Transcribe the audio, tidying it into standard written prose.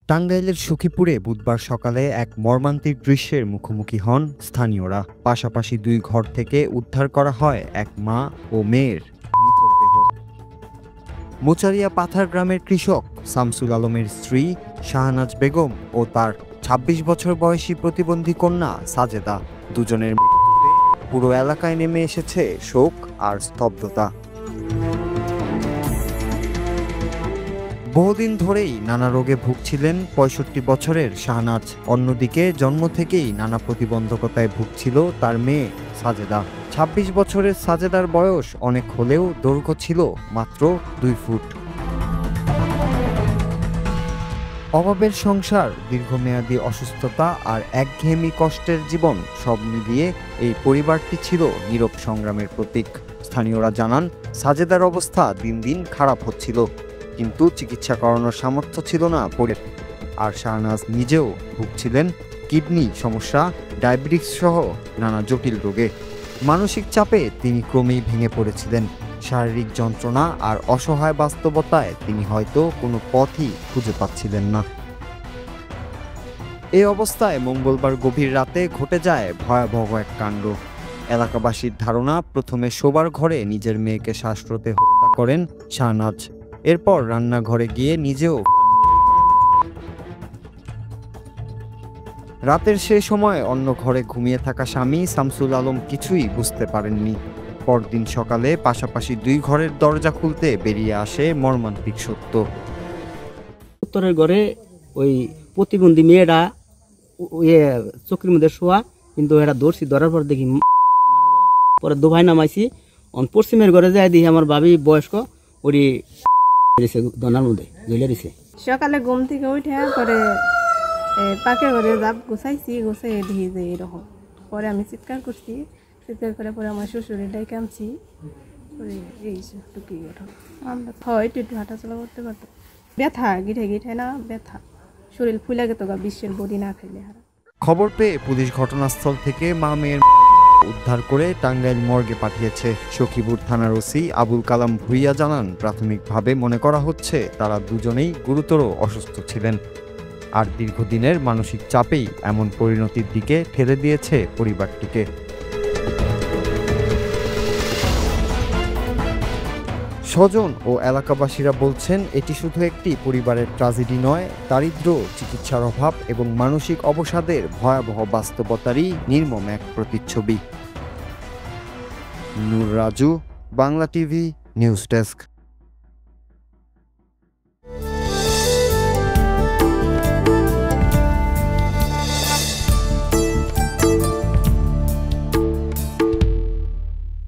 টাঙ্গাইলের সখীপুরে বুধবার সকালে এক মর্মান্তিক দৃশ্যের মুখোমুখি হন স্থানীয়রা। পাশাপাশি দুই ঘর থেকে উদ্ধার করা হয় এক মা ও মেয়ের নিথর দেহ। মোচারিয়া পাথার গ্রামের কৃষক শামসুল আলমের স্ত্রী শাহনাজ বেগম ও তার ২৬ বছর বয়সী প্রতিবন্ধী কন্যা সাজেদা, দুজনের মৃত্যুতে পুরো এলাকায় নেমে এসেছে শোক আর স্তব্ধতা। বহুদিন ধরেই নানা রোগে ভুগছিলেন ৬৫ বছরের শাহনাজ। অন্যদিকে জন্ম থেকেই নানা প্রতিবন্ধকতায় ভুগছিল তার মেয়ে সাজেদা। ২৬ বছরের সাজেদার বয়স অনেক হলেও দৈর্ঘ্য ছিল মাত্র ২ ফুট। অভাবের সংসার, দীর্ঘমেয়াদী অসুস্থতা আর একঘেয়েমি কষ্টের জীবন, সব মিলিয়ে এই পরিবারটি ছিল নীরব সংগ্রামের প্রতীক। স্থানীয়রা জানান, সাজেদার অবস্থা দিন দিন খারাপ হচ্ছিল, কিন্তু চিকিৎসা করানোর সামর্থ্য ছিল না পরিবারের। আর শাহনাজ নিজেও ভুগছিলেন কিডনি সমস্যা, ডায়াবেটিস সহ নানা জটিল রোগে। মানসিক চাপে তিনি ক্রমেই ভেঙে পড়েছিলেন। শারীরিক যন্ত্রণা আর অসহায় বাস্তবতায় তিনি হয়তো কোনো পথই খুঁজে পাচ্ছিলেন না। এই অবস্থায় মঙ্গলবার গভীর রাতে ঘটে যায় ভয়াবহ এক কাণ্ড। এলাকাবাসীর ধারণা, প্রথমে শোবার ঘরে নিজের মেয়েকে শ্বাসরোধে হত্যা করেন শাহনাজ। এরপর রান্নাঘরে গিয়ে নিজেও। রাতের সেই সময় অন্য ঘরে ঘুমিয়ে থাকা স্বামী শামসুল আলম কিছুই বুঝতে পারেননি। পরদিন সকালে পাশাপাশি দুই ঘরের দরজা খুলতে বেরিয়ে আসে মর্মান্তিক সত্য। উত্তরের ঘরে ওই প্রতিবন্ধী মেয়েরা চোখের মধ্যে শোয়া, কিন্তু এরা ধরার পর দেখি মারা যাওয়া। পরে দোভাই নামাইছি, পশ্চিমের ঘরে যাই দেখি আমার ভাবি বয়স্ক ওরি দনার মধ্যে ঝুলে দিছে। সকালে ঘুম থেকে উঠে পরে পাকের ঘরে জাপ গুছাইছি, গুছাই দেখি যে এরকম। পরে আমি চিৎকার করছি, চিৎকার করে পরে আমার শ্বশুরের ডাইকে আনছি। পরে এই টুকি ঘটনা আমরা হয় একটু হাঁটাচলা করতে পারতো। ব্যথা গিঠে না ব্যথা, শরীর ফুলে গেত গা, বিশ্বের বডি না খাইলে হারা। খবর পেয়ে পুলিশ ঘটনাস্থল থেকে মা মেয়ের উদ্ধার করে টাঙ্গাইল মর্গে পাঠিয়েছে। সখীপুর থানার ওসি আবুল কালাম ভুইয়া জানান, প্রাথমিকভাবে মনে করা হচ্ছে তারা দুজনেই গুরুতর অসুস্থ ছিলেন, আর দীর্ঘদিনের মানসিক চাপেই এমন পরিণতির দিকে ঠেলে দিয়েছে পরিবারটিকে। স্বজন ও এলাকাবাসীরা বলছেন, এটি শুধু একটি পরিবারের ট্র্যাজেডি নয়, দারিদ্র্য, চিকিৎসার অভাব এবং মানসিক অবসাদের ভয়াবহ বাস্তবতারই নির্মম এক প্রতিচ্ছবি। Noor Raju, Bangla TV news desk.